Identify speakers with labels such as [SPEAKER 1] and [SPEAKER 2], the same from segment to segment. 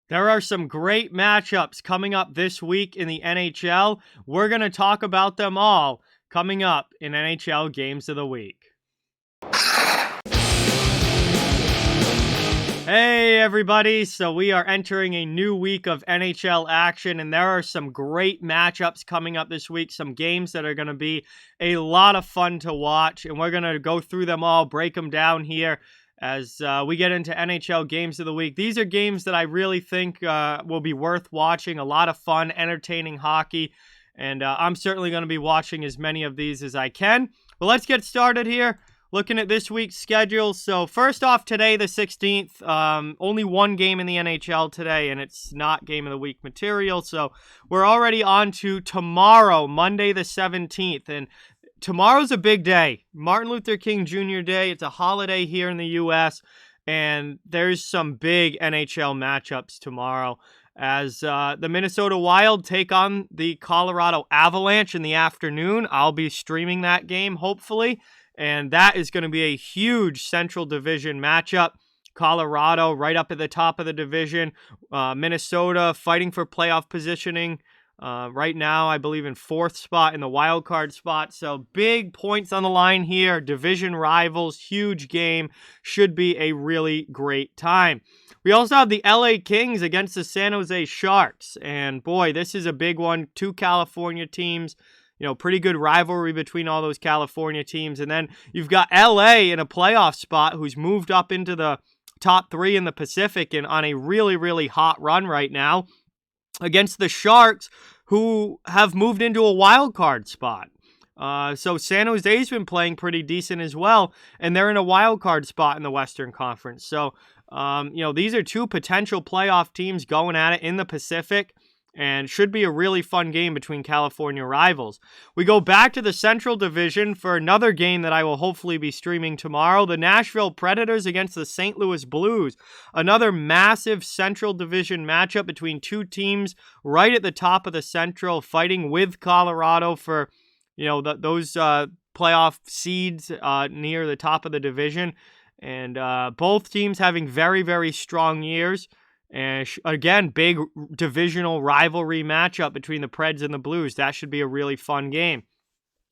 [SPEAKER 1] There are some great matchups coming up this week in the NHL. We're going to talk about them all coming up in NHL Games of the Week. Hey everybody, so we are entering a new week of NHL action, and there are some great matchups coming up this week, some games that are going to be a lot of fun to watch, and we're going to go through them all, break them down here as we get into NHL Games of the Week. These are games that I really think will be worth watching, a lot of fun, entertaining hockey, and I'm certainly going to be watching as many of these as I can. But let's get started here. Looking at this week's schedule. So first off, today, the 16th, only one game in the NHL today, and it's not Game of the Week material. So we're already on to tomorrow, Monday the 17th. And tomorrow's a big day. Martin Luther King Jr. Day. It's a holiday here in the U.S., and there's some big NHL matchups tomorrow as the Minnesota Wild take on the Colorado Avalanche in the afternoon. I'll be streaming that game, hopefully. And that is going to be a huge Central Division matchup. Colorado right up at the top of the division. Minnesota fighting for playoff positioning. Right now, I believe in 4th spot in the wild card spot. So big points on the line here. Division rivals. Huge game. Should be a really great time. We also have the LA Kings against the San Jose Sharks. And boy, this is a big one. 2 California teams. You know, pretty good rivalry between all those California teams. And then you've got LA in a playoff spot who's moved up into the top 3 in the Pacific and on a really, really hot run right now against the Sharks who have moved into a wild card spot. So San Jose's been playing pretty decent as well, and they're in a wild card spot in the Western Conference. So, these are 2 potential playoff teams going at it in the Pacific. And should be a really fun game between California rivals. We go back to the Central Division for another game that I will hopefully be streaming tomorrow. The Nashville Predators against the St. Louis Blues. Another massive Central Division matchup between 2 teams right at the top of the Central, fighting with Colorado for, those playoff seeds near the top of the division. And both teams having very, very strong years. And again, big divisional rivalry matchup between the Preds and the Blues. That should be a really fun game.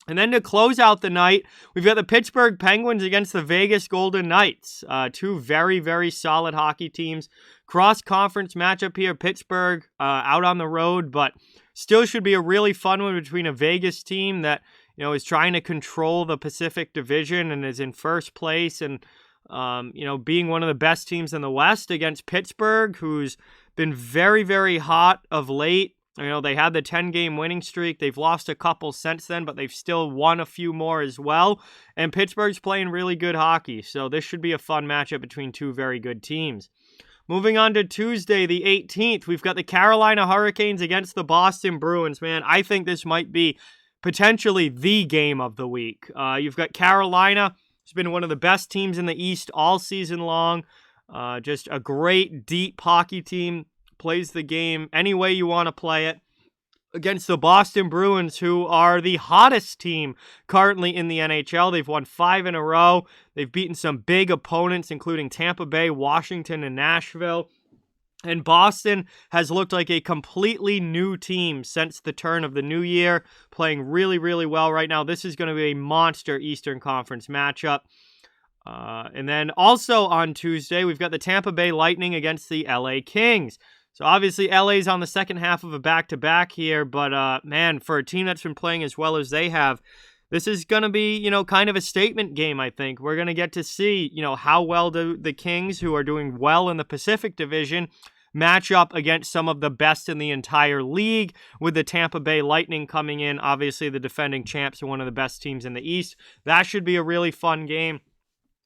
[SPEAKER 1] And then to close out the night, we've got the Pittsburgh Penguins against the Vegas Golden Knights. 2 very, very solid hockey teams. Cross-conference matchup here. Pittsburgh out on the road, but still should be a really fun one between a Vegas team that, is trying to control the Pacific Division and is in first place and being one of the best teams in the West against Pittsburgh, who's been very, very hot of late. They had the 10-game winning streak. They've lost a couple since then, but they've still won a few more as well. And Pittsburgh's playing really good hockey, so this should be a fun matchup between 2 very good teams. Moving on to Tuesday, the 18th, we've got the Carolina Hurricanes against the Boston Bruins. Man, I think this might be potentially the game of the week. You've got Carolina. It's been one of the best teams in the East all season long. Just a great, deep hockey team. Plays the game any way you want to play it. Against the Boston Bruins, who are the hottest team currently in the NHL. They've won 5 in a row. They've beaten some big opponents, including Tampa Bay, Washington, and Nashville. And Boston has looked like a completely new team since the turn of the new year, playing really, really well right now. This is going to be a monster Eastern Conference matchup. And then also on Tuesday, we've got the Tampa Bay Lightning against the LA Kings. So obviously LA's on the second half of a back-to-back here, but man, for a team that's been playing as well as they have, this is going to be, kind of a statement game, I think. We're going to get to see, how well do the Kings, who are doing well in the Pacific Division, match up against some of the best in the entire league, with the Tampa Bay Lightning coming in, obviously the defending champs and one of the best teams in the East. That should be a really fun game.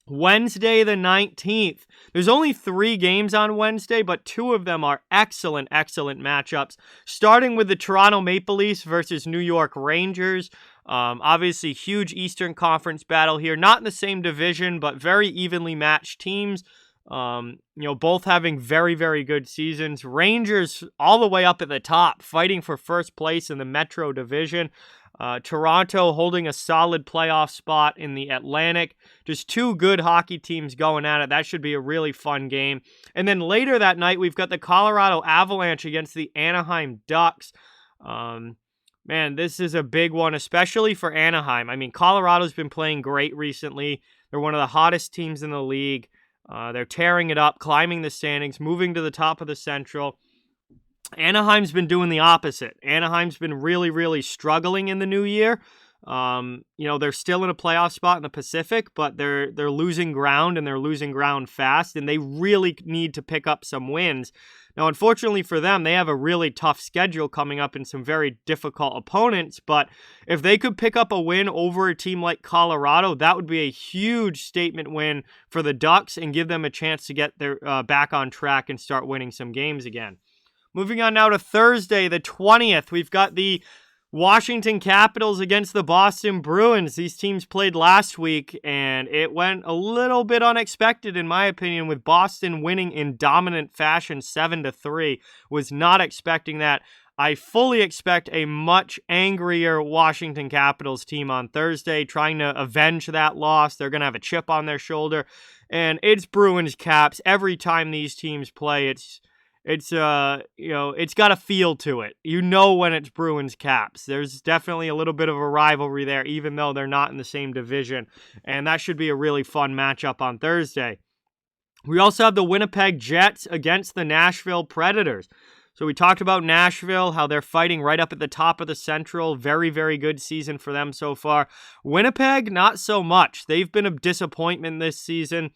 [SPEAKER 1] Wednesday the 19th. There's only 3 games on Wednesday, but 2 of them are excellent, excellent matchups. Starting with the Toronto Maple Leafs versus New York Rangers. Obviously, huge Eastern Conference battle here. Not in the same division, but very evenly matched teams. Both having very, very good seasons. Rangers all the way up at the top, fighting for first place in the Metro Division. Toronto holding a solid playoff spot in the Atlantic. Just two good hockey teams going at it. That should be a really fun game. And then later that night, we've got the Colorado Avalanche against the Anaheim Ducks. Man, this is a big one, especially for Anaheim. I mean, Colorado's been playing great recently. They're one of the hottest teams in the league. They're tearing it up, climbing the standings, moving to the top of the Central. Anaheim's been doing the opposite. Anaheim's been really, really struggling in the new year. They're still in a playoff spot in the Pacific, but they're losing ground, and they're losing ground fast, and they really need to pick up some wins. Now, unfortunately for them, they have a really tough schedule coming up and some very difficult opponents, but if they could pick up a win over a team like Colorado, that would be a huge statement win for the Ducks and give them a chance to get their back on track and start winning some games again. Moving on now to Thursday, the 20th, we've got the Washington Capitals against the Boston Bruins. These teams played last week, and it went a little bit unexpected, in my opinion, with Boston winning in dominant fashion 7-3. Was not expecting that. I fully expect a much angrier Washington Capitals team on Thursday, trying to avenge that loss. They're going to have a chip on their shoulder, and it's Bruins Caps. Every time these teams play, it's got a feel to it. You know when it's Bruins Caps. There's definitely a little bit of a rivalry there, even though they're not in the same division. And that should be a really fun matchup on Thursday. We also have the Winnipeg Jets against the Nashville Predators. So we talked about Nashville, how they're fighting right up at the top of the Central. Very, very good season for them so far. Winnipeg, not so much. They've been a disappointment this season.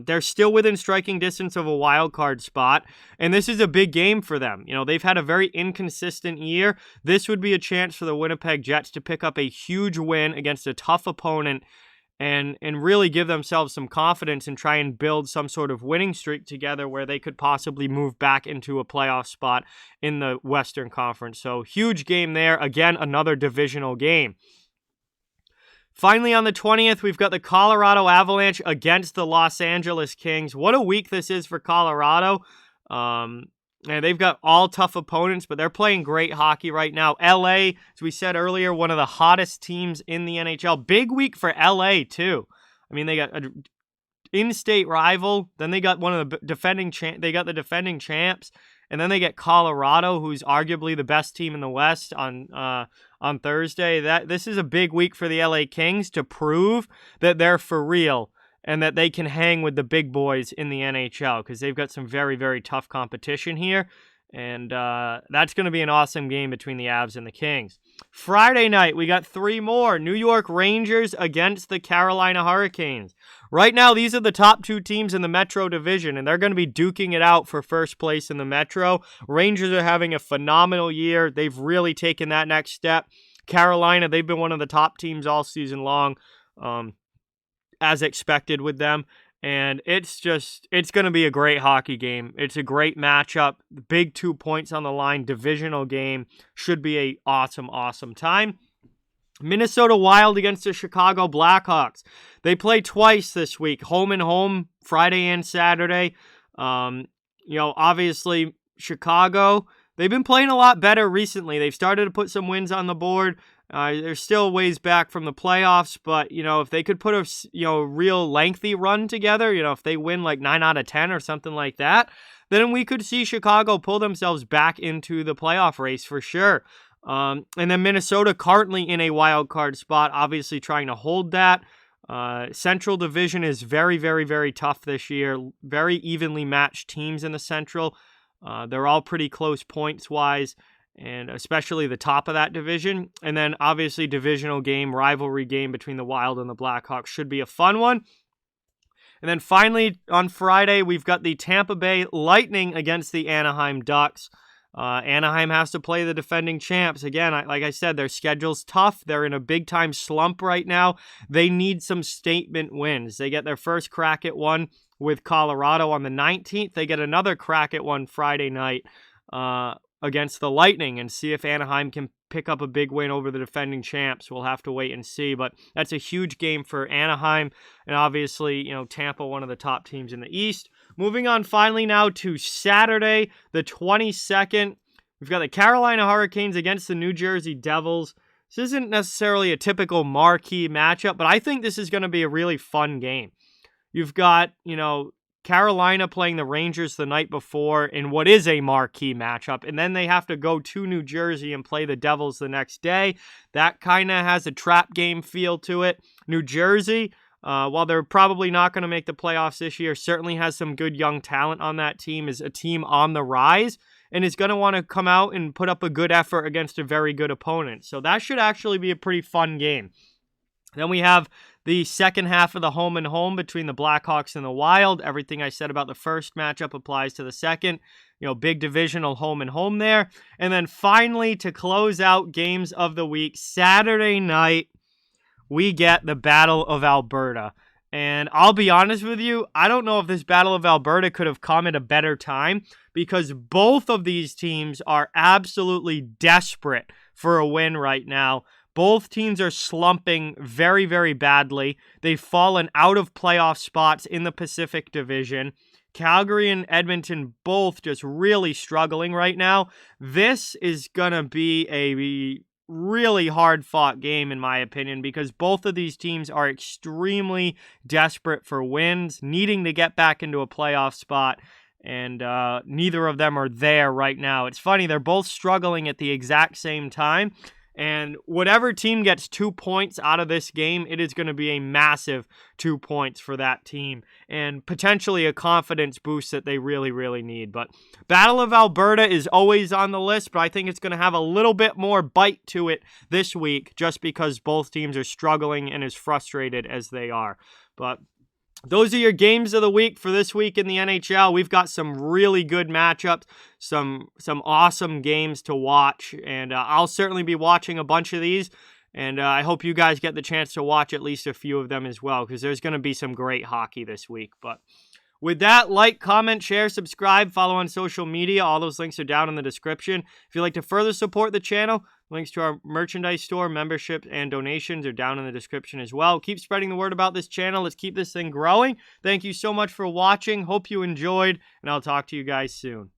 [SPEAKER 1] They're still within striking distance of a wild card spot, and this is a big game for them. They've had a very inconsistent year. This would be a chance for the Winnipeg Jets to pick up a huge win against a tough opponent and really give themselves some confidence and try and build some sort of winning streak together where they could possibly move back into a playoff spot in the Western Conference. So huge game there. Again, another divisional game. Finally, on the 20th, we've got the Colorado Avalanche against the Los Angeles Kings. What a week this is for Colorado. And they've got all tough opponents, but they're playing great hockey right now. LA, as we said earlier, one of the hottest teams in the NHL. Big week for LA, too. I mean, they got an in-state rival. Then they got one of the defending champs. And then they get Colorado, who's arguably the best team in the West on Thursday. This is a big week for the LA Kings to prove that they're for real and that they can hang with the big boys in the NHL because they've got some very, very tough competition here. And that's going to be an awesome game between the Avs and the Kings. Friday night, we got three more. New York Rangers against the Carolina Hurricanes. Right now, these are the top two teams in the Metro Division, and they're going to be duking it out for first place in the Metro. Rangers are having a phenomenal year. They've really taken that next step. Carolina, they've been one of the top teams all season long, as expected with them. And it's going to be a great hockey game. It's a great matchup. Big 2 points on the line. Divisional game. Should be a awesome, awesome time. Minnesota Wild against the Chicago Blackhawks. They play twice this week. Home and home, Friday and Saturday. Obviously, Chicago, they've been playing a lot better recently. They've started to put some wins on the board. They're still ways back from the playoffs, but, if they could put a real lengthy run together, if they win like 9 out of 10 or something like that, then we could see Chicago pull themselves back into the playoff race for sure. And then Minnesota currently in a wild card spot, obviously trying to hold that. Central Division is very, very, very tough this year. Very evenly matched teams in the Central. They're all pretty close points-wise, and especially the top of that division. And then obviously divisional game, rivalry game between the Wild and the Blackhawks should be a fun one. And then finally on Friday, we've got the Tampa Bay Lightning against the Anaheim Ducks. Anaheim has to play the defending champs. Again, like I said, their schedule's tough. They're in a big-time slump right now. They need some statement wins. They get their first crack at one with Colorado on the 19th. They get another crack at one Friday night against the Lightning and see if Anaheim can pick up a big win over the defending champs. We'll have to wait and see, but that's a huge game for Anaheim, and obviously, Tampa, one of the top teams in the East. Moving on finally now to Saturday, the 22nd. We've got the Carolina Hurricanes against the New Jersey Devils. This isn't necessarily a typical marquee matchup, but I think this is going to be a really fun game. You've got, Carolina playing the Rangers the night before in what is a marquee matchup, and then they have to go to New Jersey and play the Devils the next day. That kind of has a trap game feel to it. New Jersey, while they're probably not going to make the playoffs this year, certainly has some good young talent on that team, is a team on the rise, and is going to want to come out and put up a good effort against a very good opponent. So that should actually be a pretty fun game. Then we have the second half of the home and home between the Blackhawks and the Wild. Everything I said about the first matchup applies to the second. Big divisional home and home there. And then finally, to close out games of the week, Saturday night, we get the Battle of Alberta. And I'll be honest with you, I don't know if this Battle of Alberta could have come at a better time, because both of these teams are absolutely desperate for a win right now. Both teams are slumping very, very badly. They've fallen out of playoff spots in the Pacific Division. Calgary and Edmonton both just really struggling right now. This is going to be a really hard-fought game, in my opinion, because both of these teams are extremely desperate for wins, needing to get back into a playoff spot, and neither of them are there right now. It's funny, they're both struggling at the exact same time. And whatever team gets 2 points out of this game, it is going to be a massive 2 points for that team and potentially a confidence boost that they really, really need. But Battle of Alberta is always on the list, but I think it's going to have a little bit more bite to it this week just because both teams are struggling and as frustrated as they are. But those are your games of the week for this week in the NHL. We've got some really good matchups, some awesome games to watch, and I'll certainly be watching a bunch of these, and I hope you guys get the chance to watch at least a few of them as well, because there's going to be some great hockey this week. But with that, like, comment, share, subscribe, follow on social media. All those links are down in the description. If you'd like to further support the channel, links to our merchandise store, membership, and donations are down in the description as well. Keep spreading the word about this channel. Let's keep this thing growing. Thank you so much for watching. Hope you enjoyed, and I'll talk to you guys soon.